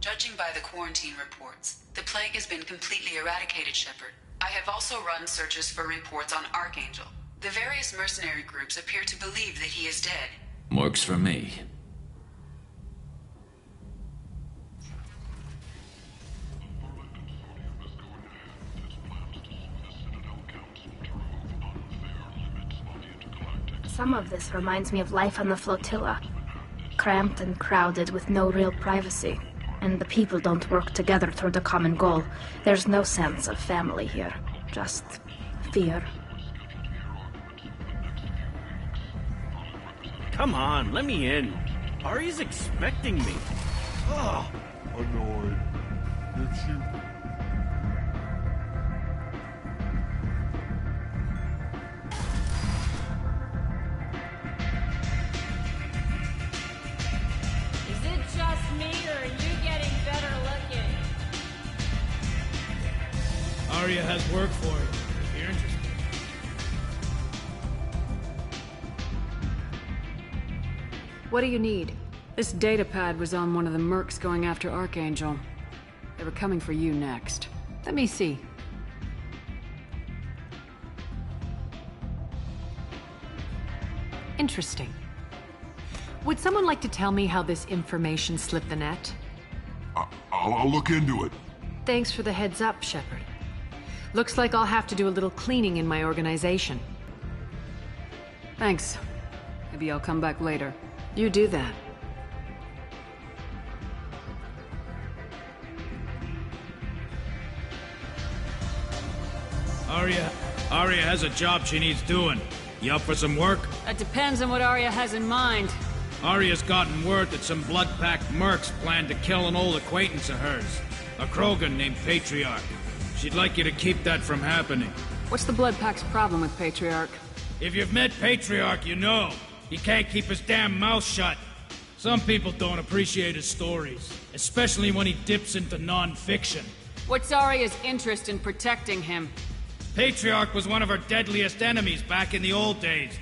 Judging by the quarantine reports, the plague has been completely eradicated, Shepard. I have also run searches for reports on Archangel. The various mercenary groups appear to believe that he is dead. Works for me. Some of this reminds me of life on the flotilla. Cramped and crowded with no real privacy. And the people don't work together toward a common goal. There's no sense of family here. Just fear. Come on, let me in. Ari's expecting me. Oh, Annoyed. It's you. Is it just me, or are you getting better looking? Aria has work for you, if you're interested. What do you need? This datapad was on one of the mercs going after Archangel. They were coming for you next. Let me see. Interesting. Would someone like to tell me how this information slipped the net? I'll look into it. Thanks for the heads up, Shepard. Looks like I'll have to do a little cleaning in my organization. Thanks. Maybe I'll come back later. You do that. Aria has a job she needs doing. You up for some work? That depends on what Arya has in mind. Aria's gotten word that some blood-packed mercs plan to kill an old acquaintance of hers. A Krogan named Patriarch. She'd like you to keep that from happening. What's the Blood Pack's problem with Patriarch? If you've met Patriarch, you know. He can't keep his damn mouth shut. Some people don't appreciate his stories, especially when he dips into non-fiction. What's Arya's interest in protecting him? Patriarch was one of her deadliest enemies back in the old days.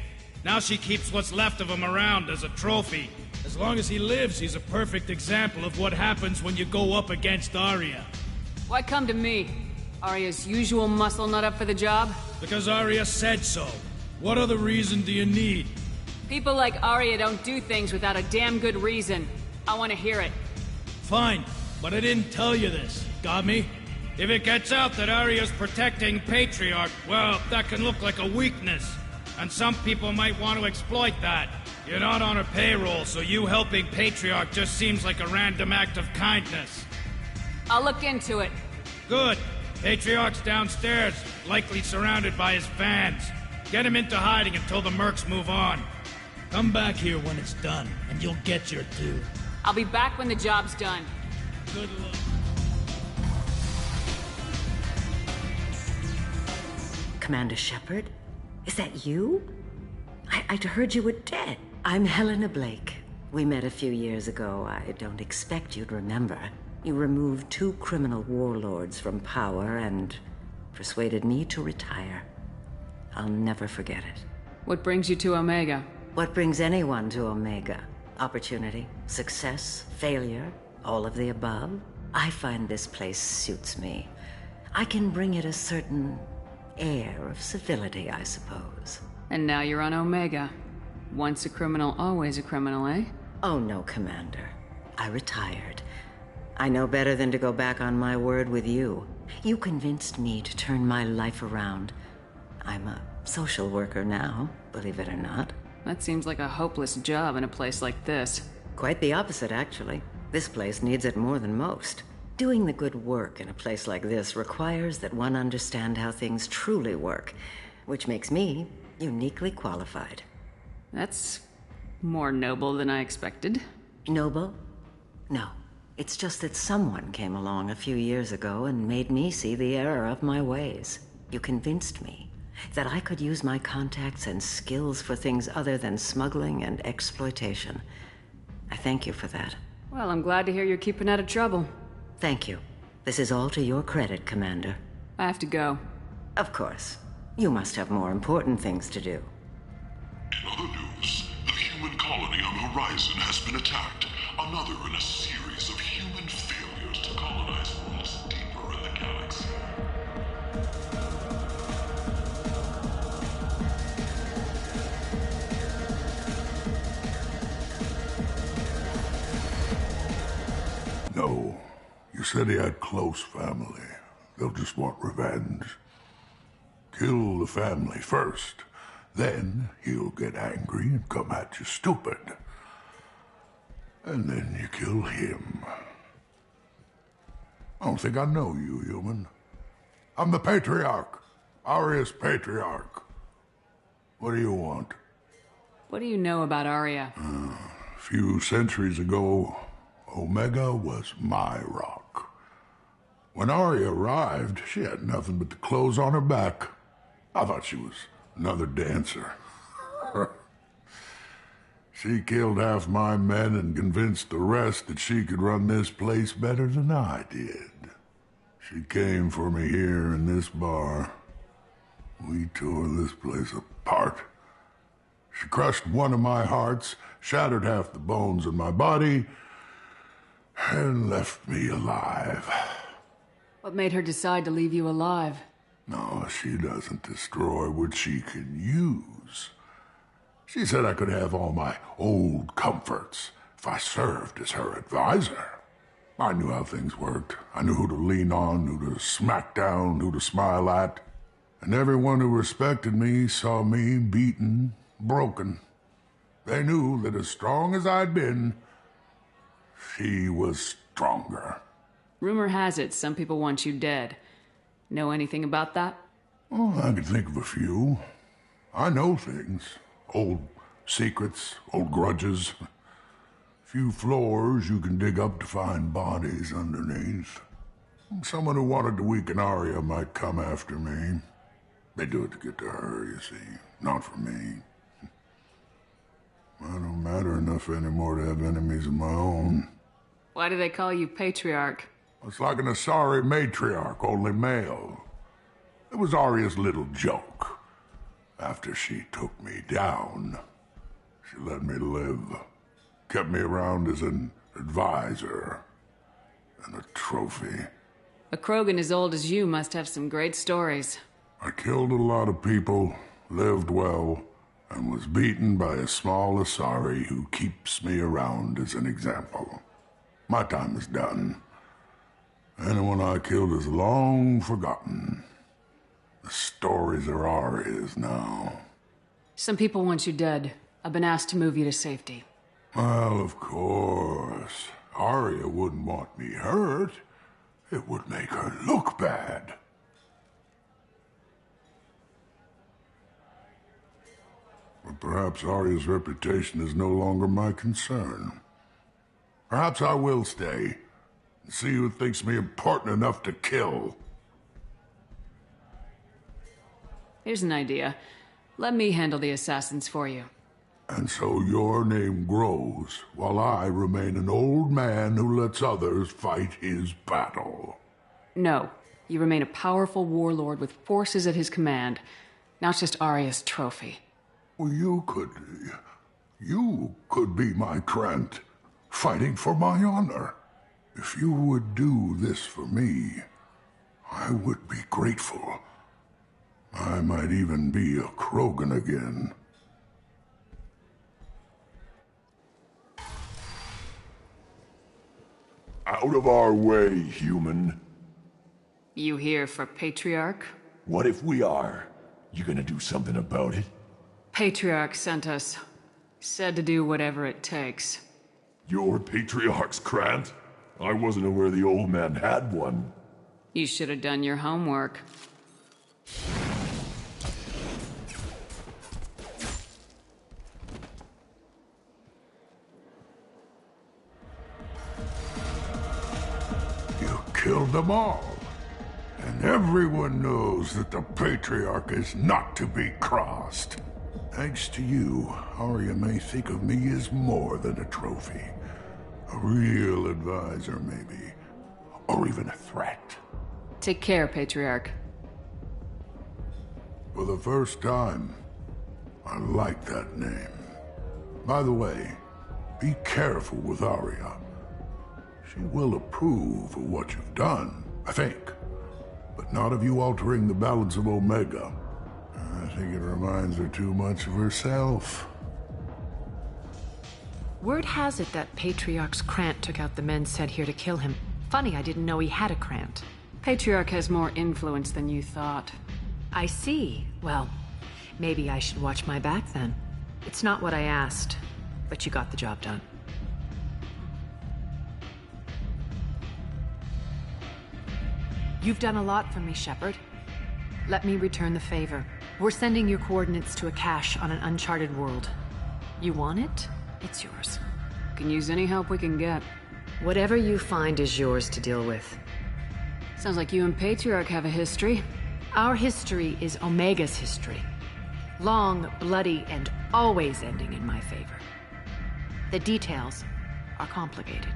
Now she keeps what's left of him around as a trophy. As long as he lives, he's a perfect example of what happens when you go up against Arya. Why come to me? Arya's usual muscle not up for the job? Because Arya said so. What other reason do you need? People like Arya don't do things without a damn good reason. I want to hear it. Fine, but I didn't tell you this. Got me? If it gets out that Arya's protecting Patriarch, well, that can look like a weakness. And some people might want to exploit that. You're not on her payroll, so you helping Patriarch just seems like a random act of kindness. I'll look into it. Good. Patriarch's downstairs, likely surrounded by his fans. Get him into hiding until the mercs move on. Come back here when it's done, and you'll get your due. I'll be back when the job's done. Good luck. Commander Shepard? Is that you? I'd heard you were dead. I'm Helena Blake. We met a few years ago. I don't expect you'd remember. You removed 2 criminal warlords from power and persuaded me to retire. I'll never forget it. What brings you to Omega? What brings anyone to Omega? Opportunity, success, failure, all of the above. I find this place suits me. I can bring it a certain air of civility, I suppose. And now you're on Omega. Once a criminal, always a criminal, eh? Oh no, Commander. I retired. I know better than to go back on my word with you. You convinced me to turn my life around. I'm a social worker now, believe it or not. That seems like a hopeless job in a place like this. Quite the opposite, actually. This place needs it more than most. Doing the good work in a place like this requires that one understand how things truly work, which makes me uniquely qualified. That's more noble than I expected. Noble? No. It's just that someone came along a few years ago and made me see the error of my ways. You convinced me that I could use my contacts and skills for things other than smuggling and exploitation. I thank you for that. Well, I'm glad to hear you're keeping out of trouble. Thank you. This is all to your credit, Commander. I have to go. Of course. You must have more important things to do. In other news, the human colony on the horizon has been attacked. Another in a series of human failures to colonize worlds deeper in the galaxy. No. You said he had close family. They'll just want revenge. Kill the family first. Then he'll get angry and come at you stupid. And then you kill him. I don't think I know you, human. I'm the Patriarch. Aria's Patriarch. What do you want? What do you know about Aria? A few centuries ago, Omega was my rock. When Aria arrived, she had nothing but the clothes on her back. I thought she was another dancer. She killed half my men and convinced the rest that she could run this place better than I did. She came for me here in this bar. We tore this place apart. She crushed one of my hearts, shattered half the bones in my body, and left me alive. What made her decide to leave you alive? No, she doesn't destroy what she can use. She said I could have all my old comforts if I served as her advisor. I knew how things worked. I knew who to lean on, who to smack down, who to smile at. And everyone who respected me saw me beaten, broken. They knew that as strong as I'd been, she was stronger. Rumor has it some people want you dead. Know anything about that? Oh, I can think of a few. I know things. Old secrets, old grudges. Few floors you can dig up to find bodies underneath. Someone who wanted to weaken Aria might come after me. They do it to get to her, you see, not for me. I don't matter enough anymore to have enemies of my own. Why do they call you Patriarch? It's like an Asari matriarch, only male. It was Aria's little joke. After she took me down, she let me live. Kept me around as an advisor and a trophy. A Krogan as old as you must have some great stories. I killed a lot of people, lived well, and was beaten by a small Asari who keeps me around as an example. My time is done. Anyone I killed is long forgotten. The stories are Aria's now. Some people want you dead. I've been asked to move you to safety. Well, of course. Aria wouldn't want me hurt. It would make her look bad. But perhaps Aria's reputation is no longer my concern. Perhaps I will stay and see who thinks me important enough to kill. Here's an idea. Let me handle the assassins for you. And so your name grows, while I remain an old man who lets others fight his battle. No. You remain a powerful warlord with forces at his command. Not just Aria's trophy. Well, you could be my Trent, fighting for my honor. If you would do this for me, I would be grateful. I might even be a Krogan again. Out of our way, human. You here for Patriarch? What if we are? You gonna do something about it? Patriarch sent us. Said to do whatever it takes. Your Patriarch's Krant? I wasn't aware the old man had one. You should have done your homework. You killed them all. And everyone knows that the Patriarch is not to be crossed. Thanks to you, Aria may think of me as more than a trophy. A real advisor, maybe. A or even a threat. Take care, Patriarch. For the first time, I like that name. By the way, be careful with Arya. She will approve of what you've done, I think. But not of you altering the balance of Omega. I think it reminds her too much of herself. Word has it that Patriarch's Krant took out the men sent here to kill him. Funny, I didn't know he had a Krant. Patriarch has more influence than you thought. I see. Well, maybe I should watch my back then. It's not what I asked, but you got the job done. You've done a lot for me, Shepard. Let me return the favor. We're sending your coordinates to a cache on an uncharted world. You want it? It's yours. Can use any help we can get. Whatever you find is yours to deal with. Sounds like you and Patriarch have a history. Our history is Omega's history. Long, bloody, and always ending in my favor. The details are complicated.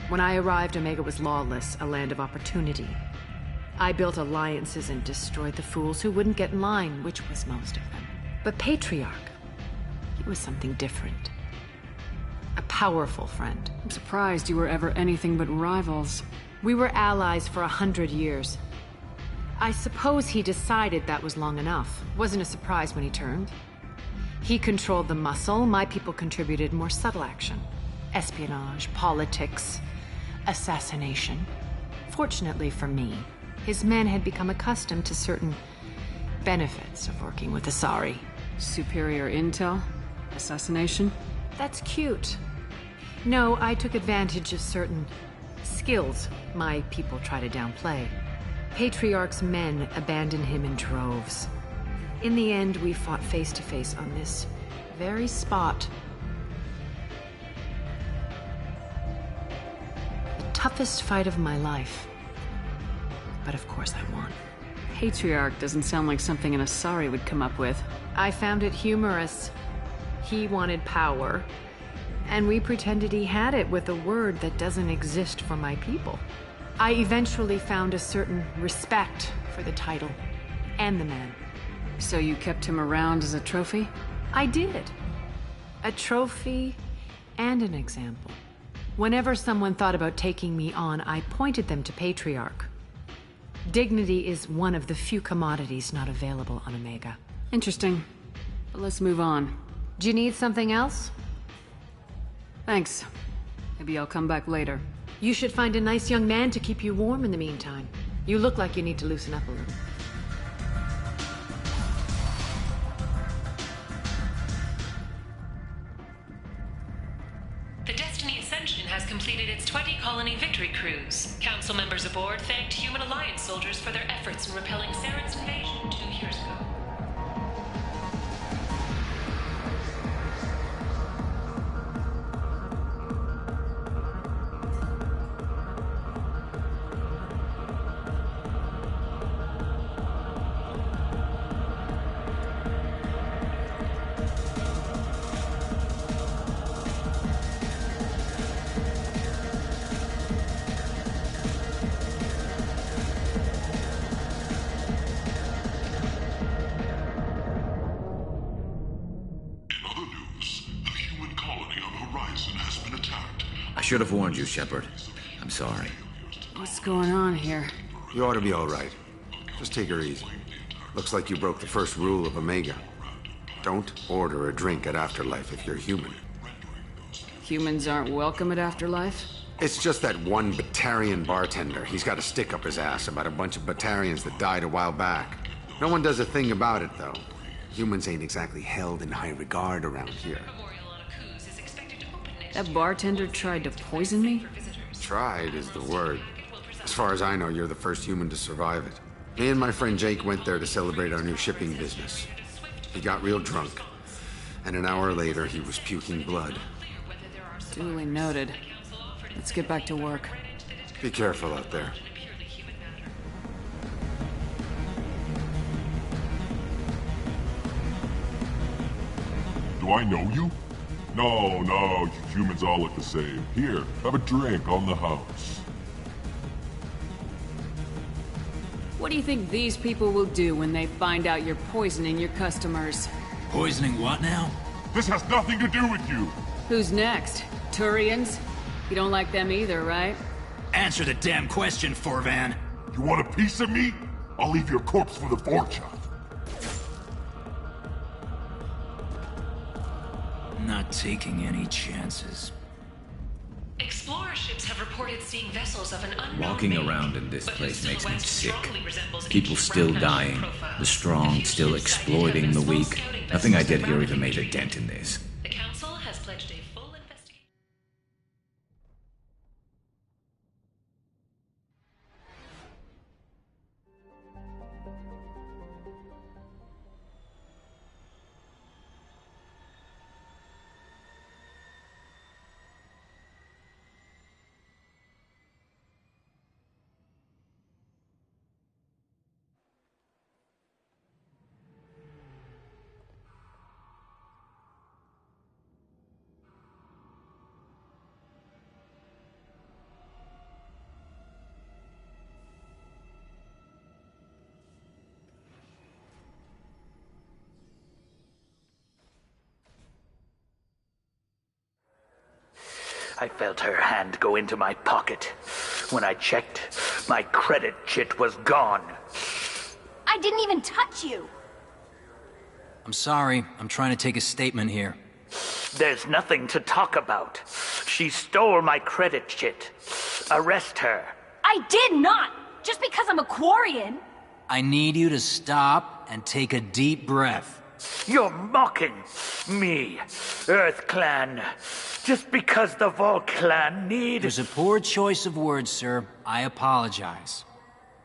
When I arrived, Omega was lawless, a land of opportunity. I built alliances and destroyed the fools who wouldn't get in line, which was most of them. But Patriarch, he was something different. A powerful friend. I'm surprised you were ever anything but rivals. We were allies for 100 years. I suppose he decided that was long enough. Wasn't a surprise when he turned. He controlled the muscle, my people contributed more subtle action. Espionage, politics, assassination. Fortunately for me, his men had become accustomed to certain benefits of working with Asari. Superior intel? Assassination? That's cute. No, I took advantage of certain skills my people try to downplay. Patriarch's men abandoned him in droves. In the end, we fought face to face on this very spot. The toughest fight of my life. But of course I won. Patriarch doesn't sound like something an Asari would come up with. I found it humorous. He wanted power, and we pretended he had it with a word that doesn't exist for my people. I eventually found a certain respect for the title and the man. So you kept him around as a trophy? I did. A trophy and an example. Whenever someone thought about taking me on, I pointed them to Patriarch. Dignity is one of the few commodities not available on Omega. Interesting. But let's move on. Do you need something else? Thanks. Maybe I'll come back later. You should find a nice young man to keep you warm in the meantime. You look like you need to loosen up a little. The Destiny Ascension has completed its 20-colony victory cruise. Council members aboard thanked Human Alliance soldiers for their efforts in repelling Saren's invasion 2 years ago. I should have warned you, Shepard. I'm sorry. What's going on here? You ought to be all right. Just take her easy. Looks like you broke the first rule of Omega. Don't order a drink at Afterlife if you're human. Humans aren't welcome at Afterlife? It's just that one Batarian bartender. He's got a stick up his ass about a bunch of Batarians that died a while back. No one does a thing about it, though. Humans ain't exactly held in high regard around here. That bartender tried to poison me? Tried is the word. As far as I know, you're the first human to survive it. Me and my friend Jake went there to celebrate our new shipping business. He got real drunk, and an hour later he was puking blood. Duly noted. Let's get back to work. Be careful out there. Do I know you? No, no, you humans all look the same. Here, have a drink on the house. What do you think these people will do when they find out you're poisoning your customers? Poisoning what now? This has nothing to do with you! Who's next? Turians? You don't like them either, right? Answer the damn question, Forvan. You want a piece of me? I'll leave your corpse for the fortune. Not taking any chances. Explorer ships have reported seeing vessels of an unknown Walking make, around in this but place makes me silhouette sick. strongly resembles People ancient still Roman dying, profile. the strong still exploiting the weak. Nothing I did here even made a dent in this. The Council has pledged a full investigation. I felt her hand go into my pocket. When I checked, my credit chit was gone. I didn't even touch you. I'm sorry. I'm trying to take a statement here. There's nothing to talk about. She stole my credit chit. Arrest her. I did not! Just because I'm a Quarian. I need you to stop and take a deep breath. You're mocking me, Earth Clan. Just because the Vol Clan need... It was a poor choice of words, sir. I apologize.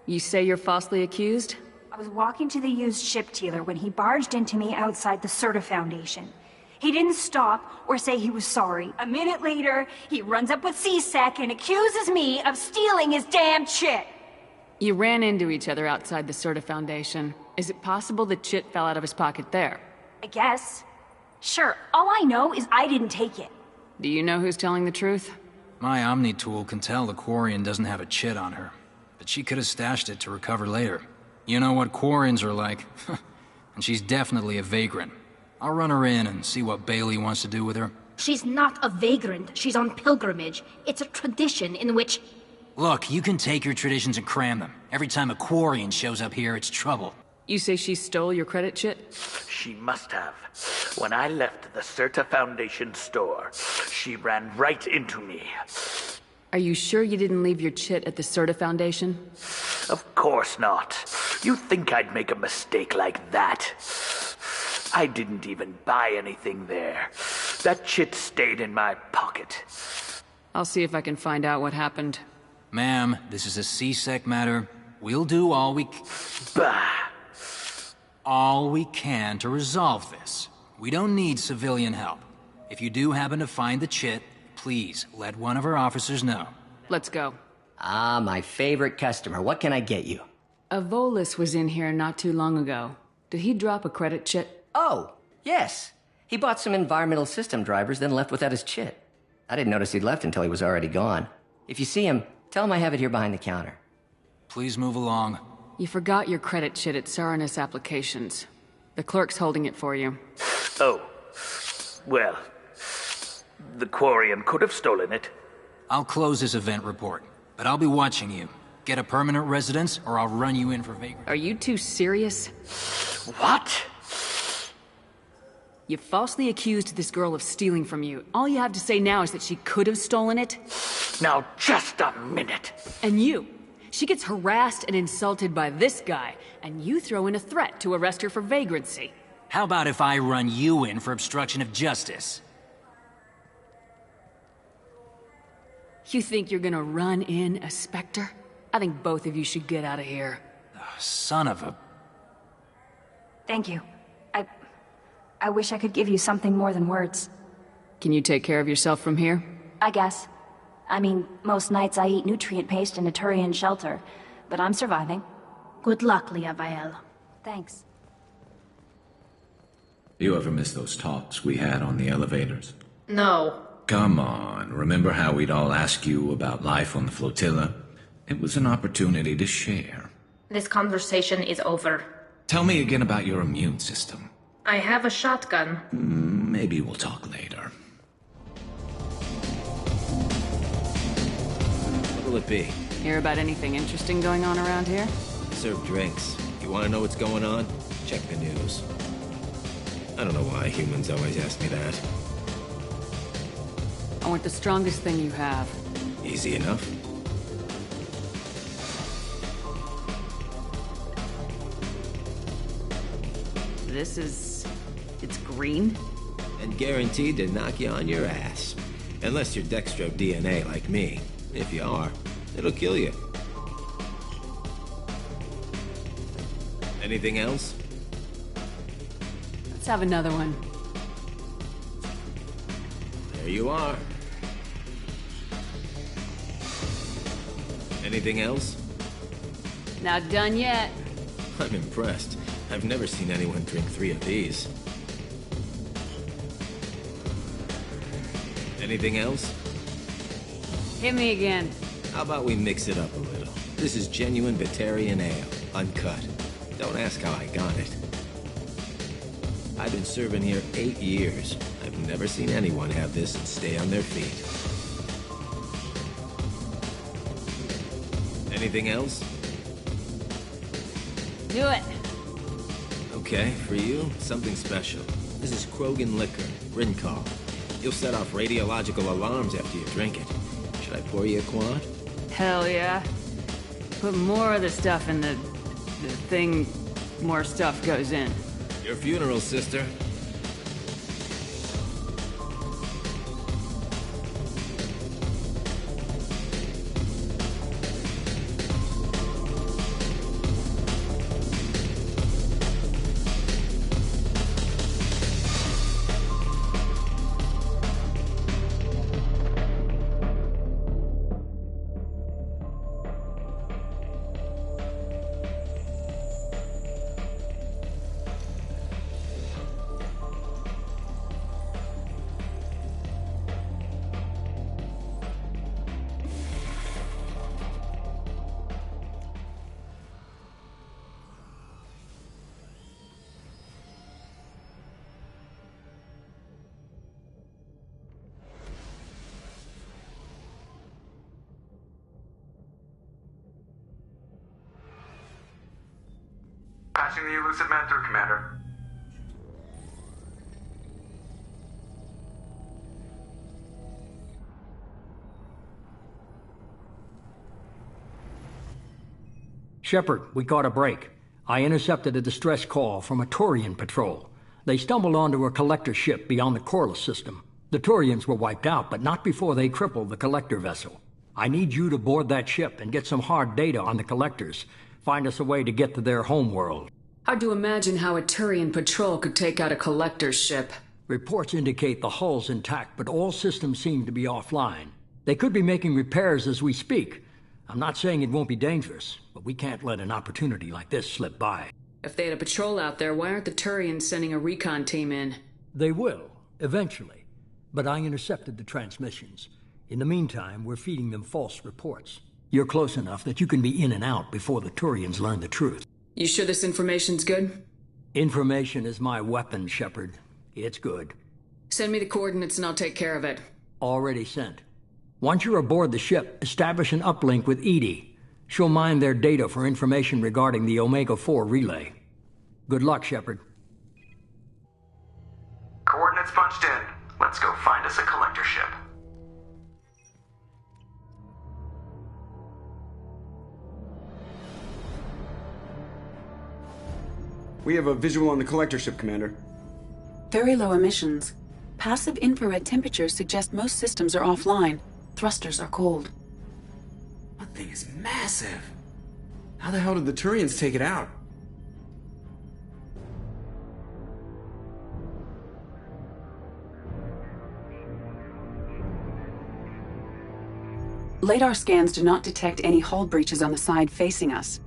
You say you're falsely accused? I was walking to the used ship dealer when he barged into me outside the Certa Foundation. He didn't stop or say he was sorry. A minute later, he runs up with C-Sec and accuses me of stealing his damn chit. You ran into each other outside the Certa Foundation. Is it possible the chit fell out of his pocket there? I guess. Sure, all I know is I didn't take it. Do you know who's telling the truth? My Omni tool can tell the Quarian doesn't have a chit on her, but she could have stashed it to recover later. You know what Quarians are like, and she's definitely a vagrant. I'll run her in and see what Bailey wants to do with her. She's not a vagrant. She's on pilgrimage. It's a tradition in which... Look, you can take your traditions and cram them. Every time a Quarian shows up here, it's trouble. You say she stole your credit chit? She must have. When I left the Certa Foundation store, she ran right into me. Are you sure you didn't leave your chit at the Certa Foundation? Of course not. You think I'd make a mistake like that? I didn't even buy anything there. That chit stayed in my pocket. I'll see if I can find out what happened. Ma'am, this is a C-Sec matter. We'll do all we can to resolve this. We don't need civilian help. If you do happen to find the chit, please let one of our officers know. Let's go. Ah, my favorite customer. What can I get you? A Volus was in here not too long ago. Did he drop a credit chit? Oh, yes. He bought some environmental system drivers, then left without his chit. I didn't notice he'd left until he was already gone. If you see him, tell him I have it here behind the counter. Please move along. You forgot your credit chit at Saranus Applications. The clerk's holding it for you. Oh. Well, the Quarian could have stolen it. I'll close this event report, but I'll be watching you. Get a permanent residence, or I'll run you in for vagrant. Are you two serious? What? You falsely accused this girl of stealing from you. All you have to say now is that she could have stolen it? Now, just a minute. And you. She gets harassed and insulted by this guy, and you throw in a threat to arrest her for vagrancy. How about if I run you in for obstruction of justice? You think you're gonna run in a Spectre? I think both of you should get out of here. Oh, son of a... Thank you. I wish I could give you something more than words. Can you take care of yourself from here? I guess. I mean, most nights I eat nutrient paste in a Turian shelter, but I'm surviving. Good luck, Liavael. Thanks. You ever miss those talks we had on the elevators? No. Come on, remember how we'd all ask you about life on the flotilla? It was an opportunity to share. This conversation is over. Tell me again about your immune system. I have a shotgun. Maybe we'll talk later. What'll it be? Hear about anything interesting going on around here? Serve drinks. You want to know what's going on? Check the news. I don't know why humans always ask me that. I want the strongest thing you have. Easy enough. It's green? And guaranteed to knock you on your ass. Unless you're dextro DNA like me. If you are, it'll kill you. Anything else? Let's have another one. There you are. Anything else? Not done yet. I'm impressed. I've never seen anyone drink 3 of these. Anything else? Hit me again. How about we mix it up a little? This is genuine Batarian ale, uncut. Don't ask how I got it. I've been serving here 8 years. I've never seen anyone have this and stay on their feet. Anything else? Do it. Okay, for you, something special. This is Krogan liquor, Rincall. You'll set off radiological alarms after you drink it. Should I pour you a quad? Hell yeah. Put more of the stuff in the thing, more stuff goes in. Your funeral, sister. Patching the elusive man through, Commander. Shepard, we caught a break. I intercepted a distress call from a Turian patrol. They stumbled onto a collector ship beyond the Corliss system. The Turians were wiped out, but not before they crippled the collector vessel. I need you to board that ship and get some hard data on the collectors. Find us a way to get to their homeworld. Hard to imagine how a Turian patrol could take out a collector's ship. Reports indicate the hull's intact, but all systems seem to be offline. They could be making repairs as we speak. I'm not saying it won't be dangerous, but we can't let an opportunity like this slip by. If they had a patrol out there, why aren't the Turians sending a recon team in? They will, eventually. But I intercepted the transmissions. In the meantime, we're feeding them false reports. You're close enough that you can be in and out before the Turians learn the truth. You sure this information's good? Information is my weapon, Shepard. It's good. Send me the coordinates and I'll take care of it. Already sent. Once you're aboard the ship, establish an uplink with Edie. She'll mine their data for information regarding the Omega-4 relay. Good luck, Shepard. Coordinates punched in. Let's go find us a collector ship. We have a visual on the collector ship, Commander. Very low emissions. Passive infrared temperatures suggest most systems are offline. Thrusters are cold. That thing is massive. How the hell did the Turians take it out? Radar scans do not detect any hull breaches on the side facing us.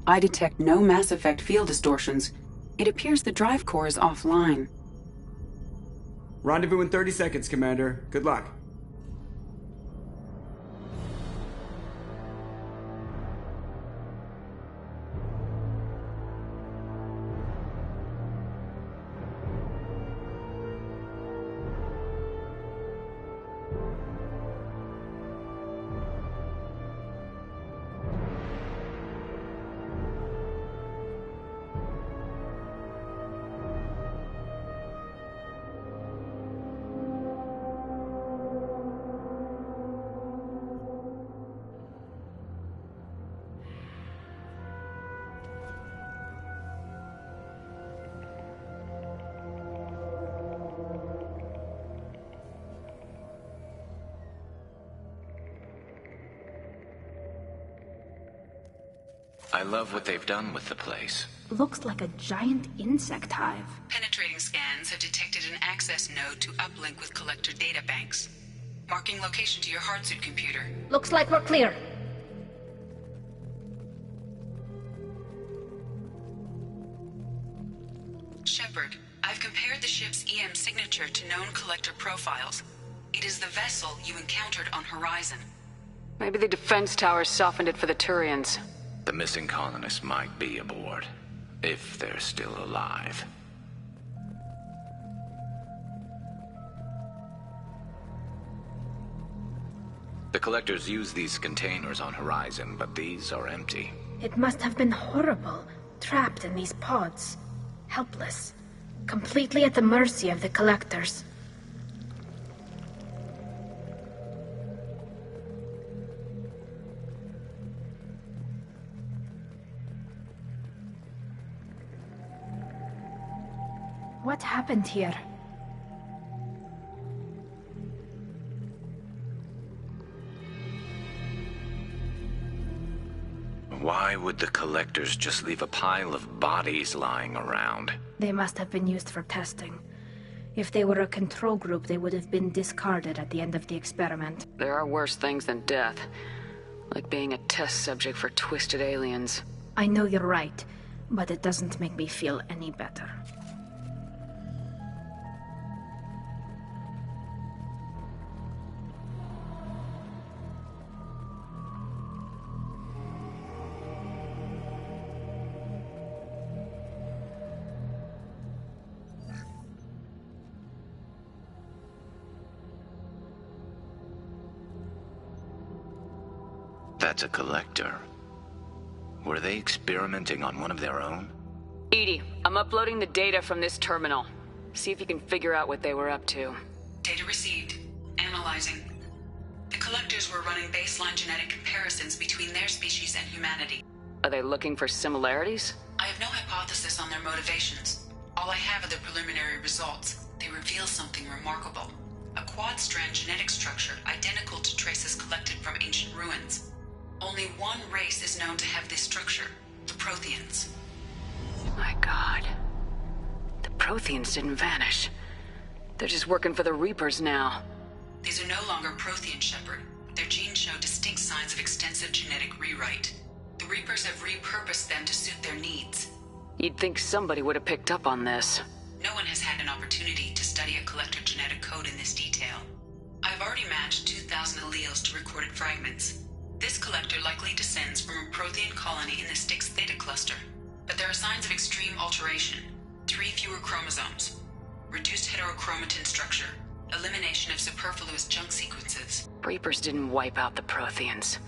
I detect no Mass Effect field distortions. It appears the drive core is offline. Rendezvous in 30 seconds, Commander. Good luck. I love what they've done with the place. Looks like a giant insect hive. Penetrating scans have detected an access node to uplink with collector databanks. Marking location to your hardsuit computer. Looks like we're clear. Shepard, I've compared the ship's EM signature to known collector profiles. It is the vessel you encountered on Horizon. Maybe the defense towers softened it for the Turians. The missing colonists might be aboard, if they're still alive. The collectors use these containers on Horizon, but these are empty. It must have been horrible, trapped in these pods. Helpless. Completely at the mercy of the collectors. What happened here? Why would the collectors just leave a pile of bodies lying around? They must have been used for testing. If they were a control group, they would have been discarded at the end of the experiment. There are worse things than death. Like being a test subject for twisted aliens. I know you're right, but it doesn't make me feel any better. That's a collector. Were they experimenting on one of their own? Edie, I'm uploading the data from this terminal. See if you can figure out what they were up to. Data received. Analyzing. The collectors were running baseline genetic comparisons between their species and humanity. Are they looking for similarities? I have no hypothesis on their motivations. All I have are the preliminary results. They reveal something remarkable. A quad-strand genetic structure identical to traces collected from ancient ruins. Only one race is known to have this structure, the Protheans. My God. The Protheans didn't vanish. They're just working for the Reapers now. These are no longer Prothean, Shepard. Their genes show distinct signs of extensive genetic rewrite. The Reapers have repurposed them to suit their needs. You'd think somebody would have picked up on this. No one has had an opportunity to study a collector genetic code in this detail. I've already matched 2,000 alleles to recorded fragments. This collector likely descends from a Prothean colony in the Styx Theta cluster. But there are signs of extreme alteration. 3 fewer chromosomes. Reduced heterochromatin structure. Elimination of superfluous junk sequences. Reapers didn't wipe out the Protheans.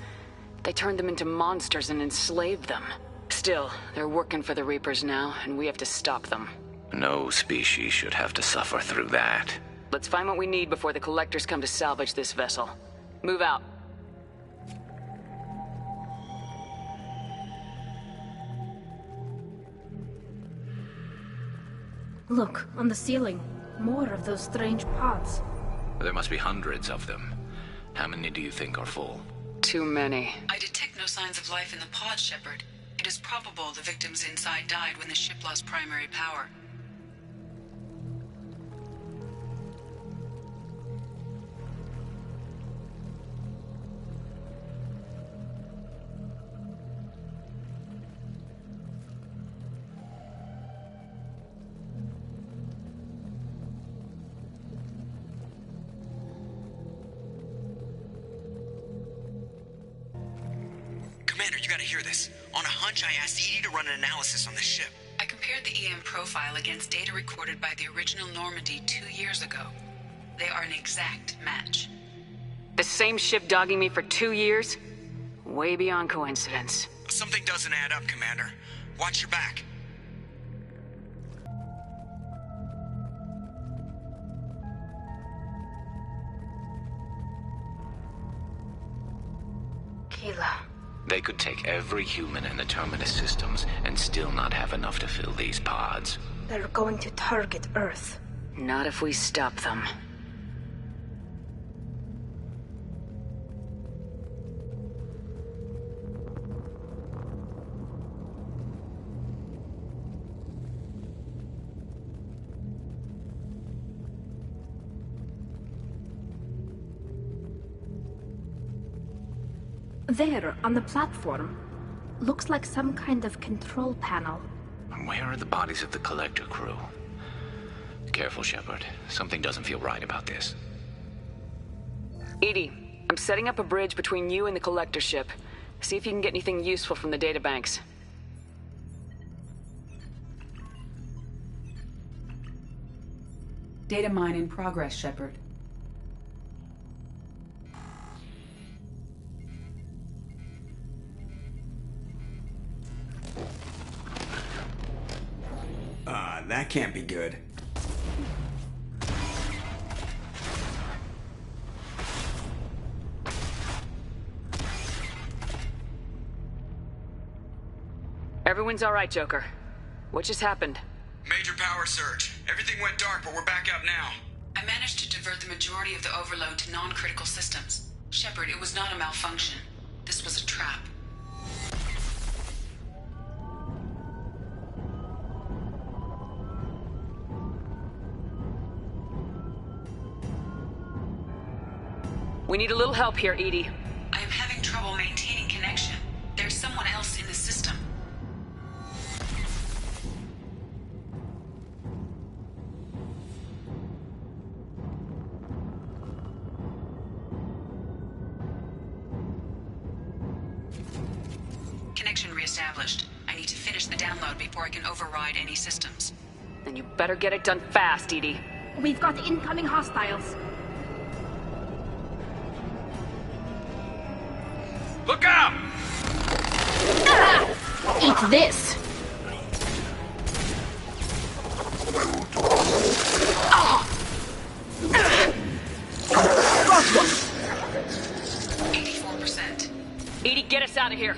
They turned them into monsters and enslaved them. Still, they're working for the Reapers now, and we have to stop them. No species should have to suffer through that. Let's find what we need before the collectors come to salvage this vessel. Move out. Look, on the ceiling. More of those strange pods. There must be hundreds of them. How many do you think are full? Too many. I detect no signs of life in the pod, Shepard. It is probable the victims inside died when the ship lost primary power. Commander, you gotta hear this. On a hunch, I asked EDI to run an analysis on this ship. I compared the EM profile against data recorded by the original Normandy 2 years ago. They are an exact match. The same ship dogging me for 2 years? Way beyond coincidence. Something doesn't add up, Commander. Watch your back. Keela. They could take every human in the Terminus systems and still not have enough to fill these pods. They're going to target Earth. Not if we stop them. There, on the platform. Looks like some kind of control panel. Where are the bodies of the Collector crew? Careful, Shepard. Something doesn't feel right about this. EDI, I'm setting up a bridge between you and the Collector ship. See if you can get anything useful from the databanks. Data mine in progress, Shepard. That can't be good. Everyone's all right, Joker. What just happened? Major power surge. Everything went dark, but we're back up now. I managed to divert the majority of the overload to non-critical systems. Shepard, it was not a malfunction. This was a trap. We need a little help here, EDI. I am having trouble maintaining connection. There's someone else in the system. Connection reestablished. I need to finish the download before I can override any systems. Then you better get it done fast, EDI. We've got incoming hostiles. Look out! Eat this! Oh. 84%. EDI, get us out of here.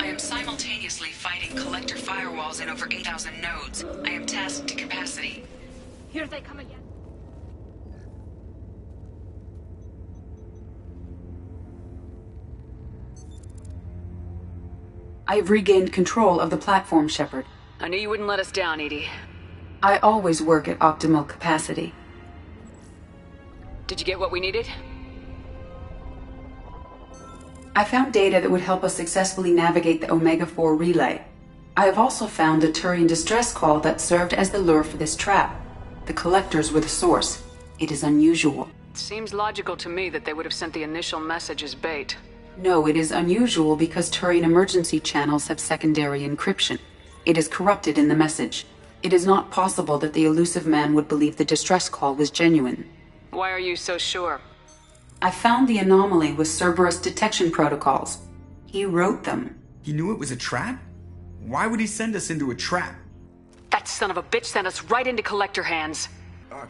I am simultaneously fighting collector firewalls in over 8,000 nodes. I am tasked to capacity. Here they come again. I have regained control of the platform, Shepard. I knew you wouldn't let us down, EDI. I always work at optimal capacity. Did you get what we needed? I found data that would help us successfully navigate the Omega-4 relay. I have also found a Turian distress call that served as the lure for this trap. The collectors were the source. It is unusual. It seems logical to me that they would have sent the initial message as bait. No, it is unusual because Turian emergency channels have secondary encryption. It is corrupted in the message. It is not possible that the elusive man would believe the distress call was genuine. Why are you so sure? I found the anomaly with Cerberus detection protocols. He wrote them. He knew it was a trap? Why would he send us into a trap? That son of a bitch sent us right into Collector hands.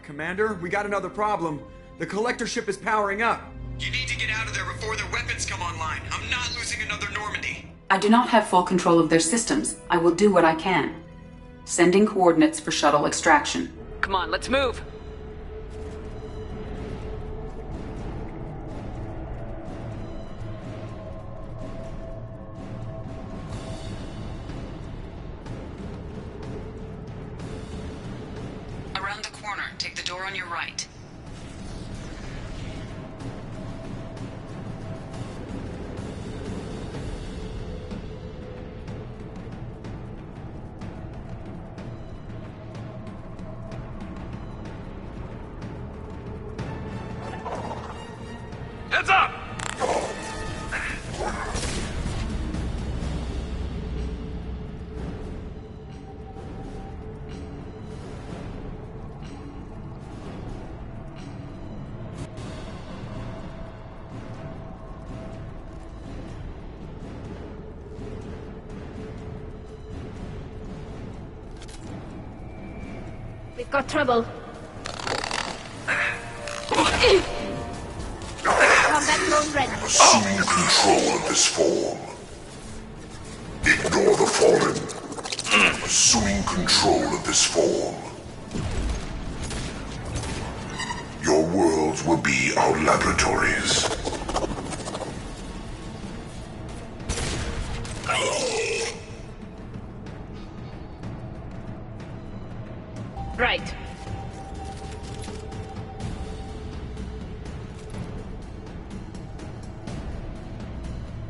Commander, we got another problem. The Collector ship is powering up. You need to get out of there before their weapons come online. I'm not losing another Normandy. I do not have full control of their systems. I will do what I can. Sending coordinates for shuttle extraction. Come on, let's move. Around the corner, take the door on your right. Heads up! We've got trouble. Combat drone ready. Assume control of this form. Ignore the fallen. Assuming control of this form. Your worlds will be our laboratories. Right.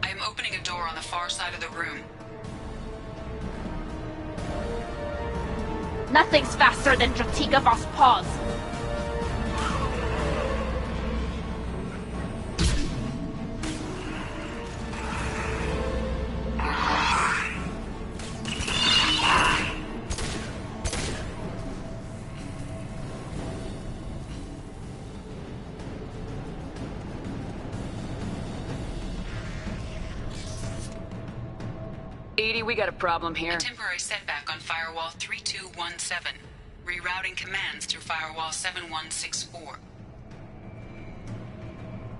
I am opening a door on the far side of the room. Nothing's faster than Dratigavos' paws. Edie, we got a problem here. A temporary setback on Firewall 3217. Rerouting commands through Firewall 7164.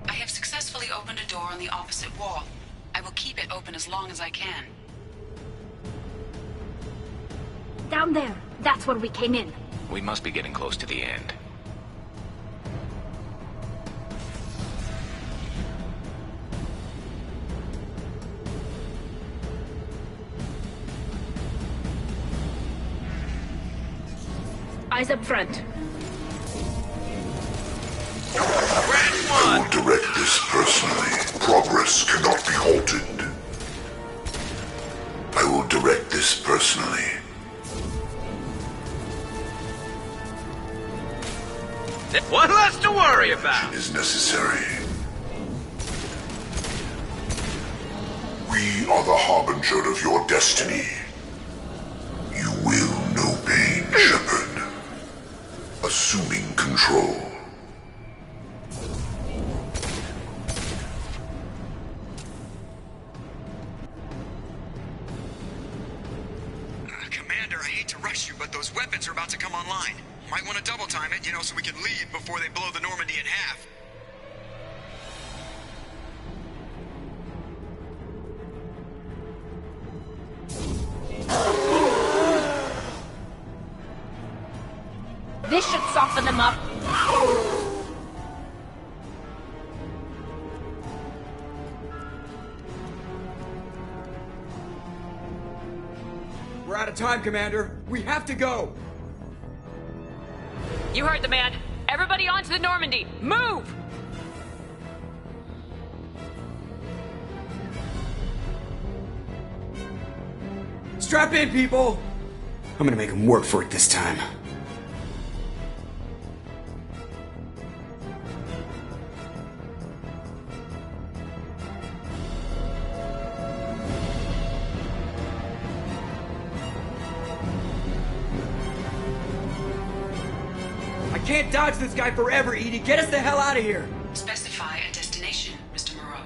I have successfully opened a door on the opposite wall. I will keep it open as long as I can. Down there. That's where we came in. We must be getting close to the end. Eyes up front. I will direct this personally. Progress cannot be halted. I will direct this personally. One less to worry about. Is necessary. We are the harbinger of your destiny. You will know pain, Shepard. Assuming control. Commander, I hate to rush you, but those weapons are about to come online. Might want to double time it, so we can leave before they blow the Normandy in half. This should soften them up. We're out of time, Commander. We have to go. You heard the man. Everybody onto the Normandy. Move! Strap in, people. I'm gonna make them work for it this time. I can't dodge this guy forever, Edie. Get us the hell out of here. Specify a destination, Mr. Moreau.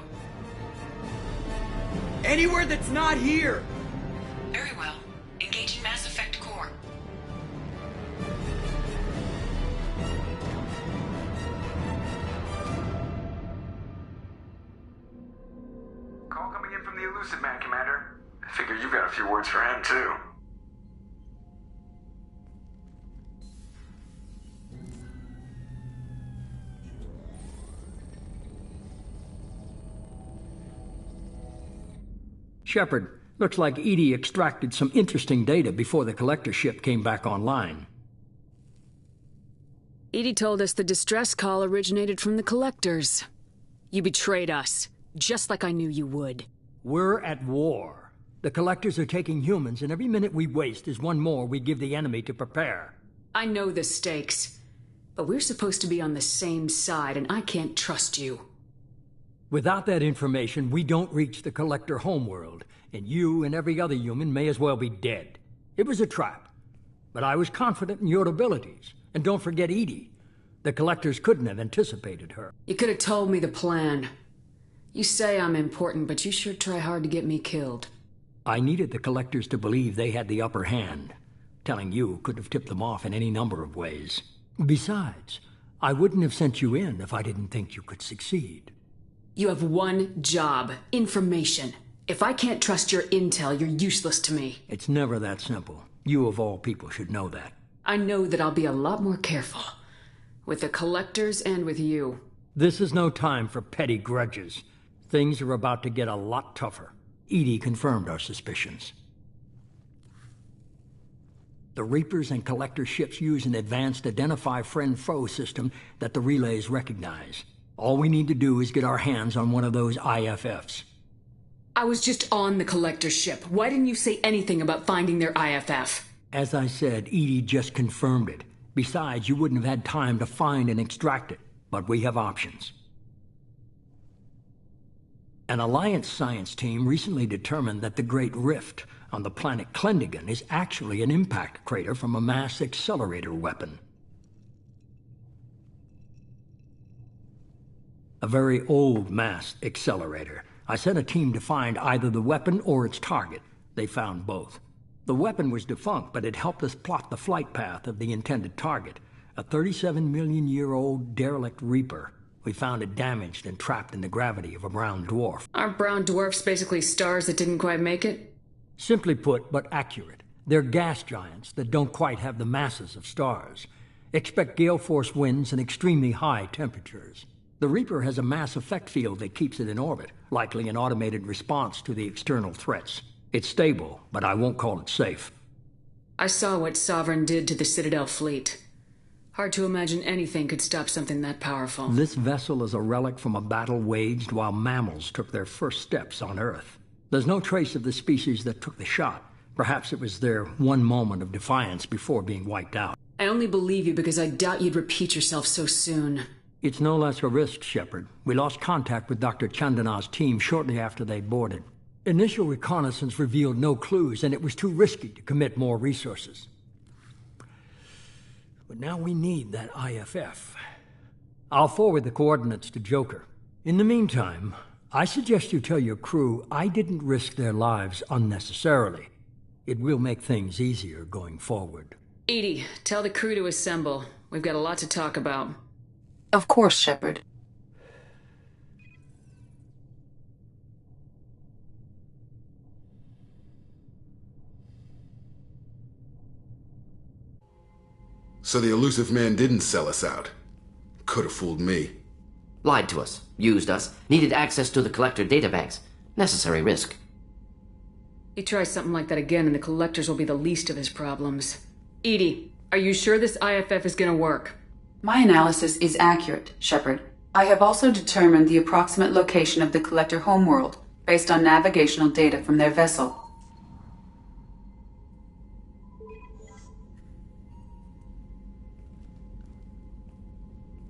Anywhere that's not here. Very well. Engaging Mass Effect Core. Call coming in from the Elusive Man, Commander. I figure you've got a few words for him, too. Shepard, looks like Edie extracted some interesting data before the collector ship came back online. Edie told us the distress call originated from the collectors. You betrayed us, just like I knew you would. We're at war. The collectors are taking humans, and every minute we waste is one more we give the enemy to prepare. I know the stakes, but we're supposed to be on the same side, and I can't trust you. Without that information, we don't reach the collector homeworld, and you and every other human may as well be dead. It was a trap, but I was confident in your abilities. And don't forget Edie. The collectors couldn't have anticipated her. You could have told me the plan. You say I'm important, but you sure try hard to get me killed. I needed the collectors to believe they had the upper hand, Telling you could have tipped them off in any number of ways. Besides, I wouldn't have sent you in if I didn't think you could succeed. You have one job: information. If I can't trust your intel, you're useless to me. It's never that simple. You of all people should know that. I know that I'll be a lot more careful. With the collectors and with you. This is no time for petty grudges. Things are about to get a lot tougher. Edie confirmed our suspicions. The Reapers and Collector ships use an advanced identify friend-foe system that the relays recognize. All we need to do is get our hands on one of those IFFs. I was just on the Collector ship. Why didn't you say anything about finding their IFF? As I said, Edie just confirmed it. Besides, you wouldn't have had time to find and extract it. But we have options. An Alliance science team recently determined that the Great Rift on the planet Klendigan is actually an impact crater from a mass accelerator weapon. A very old mass accelerator. I sent a team to find either the weapon or its target. They found both. The weapon was defunct, but it helped us plot the flight path of the intended target. A 37-million-year-old derelict Reaper. We found it damaged and trapped in the gravity of a brown dwarf. Aren't brown dwarfs basically stars that didn't quite make it? Simply put, but accurate. They're gas giants that don't quite have the masses of stars. Expect gale force winds and extremely high temperatures. The Reaper has a mass effect field that keeps it in orbit, likely an automated response to the external threats. It's stable, but I won't call it safe. I saw what Sovereign did to the Citadel fleet. Hard to imagine anything could stop something that powerful. This vessel is a relic from a battle waged while mammals took their first steps on Earth. There's no trace of the species that took the shot. Perhaps it was their one moment of defiance before being wiped out. I only believe you because I doubt you'd repeat yourself so soon. It's no less a risk, Shepard. We lost contact with Dr. Chandana's team shortly after they boarded. Initial reconnaissance revealed no clues, and it was too risky to commit more resources. But now we need that IFF. I'll forward the coordinates to Joker. In the meantime, I suggest you tell your crew I didn't risk their lives unnecessarily. It will make things easier going forward. Edie, tell the crew to assemble. We've got a lot to talk about. Of course, Shepard. So the elusive man didn't sell us out. Could have fooled me. Lied to us, used us, needed access to the Collector databanks. Necessary risk. He tries something like that again and the Collectors will be the least of his problems. Edie, are you sure this IFF is gonna work? My analysis is accurate, Shepard. I have also determined the approximate location of the Collector homeworld, based on navigational data from their vessel.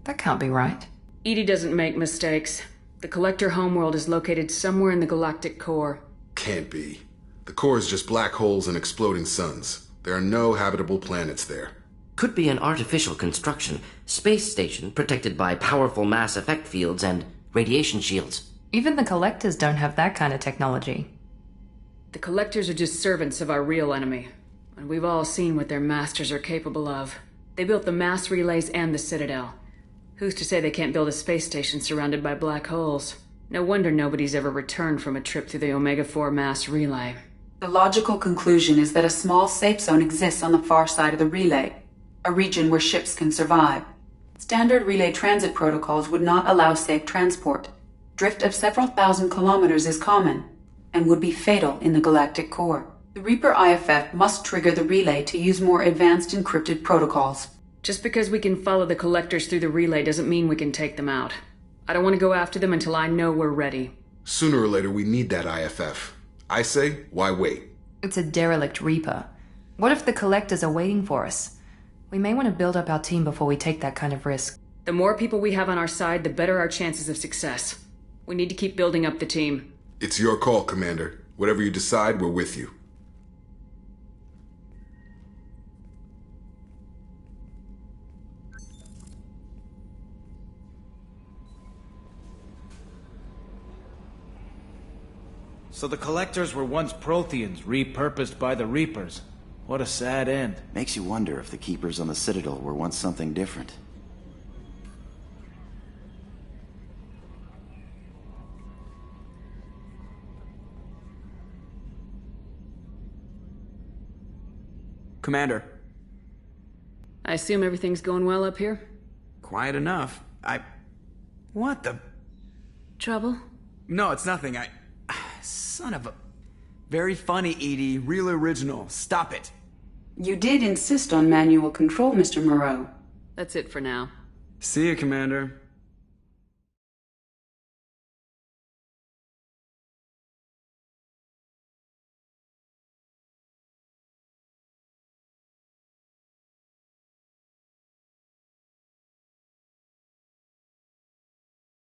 That can't be right. Edie doesn't make mistakes. The Collector homeworld is located somewhere in the galactic core. Can't be. The core is just black holes and exploding suns. There are no habitable planets there. Could be an artificial construction, space station protected by powerful mass effect fields and radiation shields. Even the Collectors don't have that kind of technology. The Collectors are just servants of our real enemy, and we've all seen what their masters are capable of. They built the mass relays and the Citadel. Who's to say they can't build a space station surrounded by black holes? No wonder nobody's ever returned from a trip through the Omega-4 mass relay. The logical conclusion is that a small safe zone exists on the far side of the relay, a region where ships can survive. Standard relay transit protocols would not allow safe transport. Drift of several thousand kilometers is common, and would be fatal in the galactic core. The Reaper IFF must trigger the relay to use more advanced encrypted protocols. Just because we can follow the Collectors through the relay doesn't mean we can take them out. I don't want to go after them until I know we're ready. Sooner or later we need that IFF. I say, why wait? It's a derelict Reaper. What if the Collectors are waiting for us? We may want to build up our team before we take that kind of risk. The more people we have on our side, the better our chances of success. We need to keep building up the team. It's your call, Commander. Whatever you decide, we're with you. So the Collectors were once Protheans, repurposed by the Reapers. What a sad end. Makes you wonder if the Keepers on the Citadel were once something different. Commander. I assume everything's going well up here? Quiet enough. What the... Trouble? No, it's nothing. Son of a... Very funny, Edie. Real original. Stop it. You did insist on manual control, Mr. Moreau. That's it for now. See you, Commander.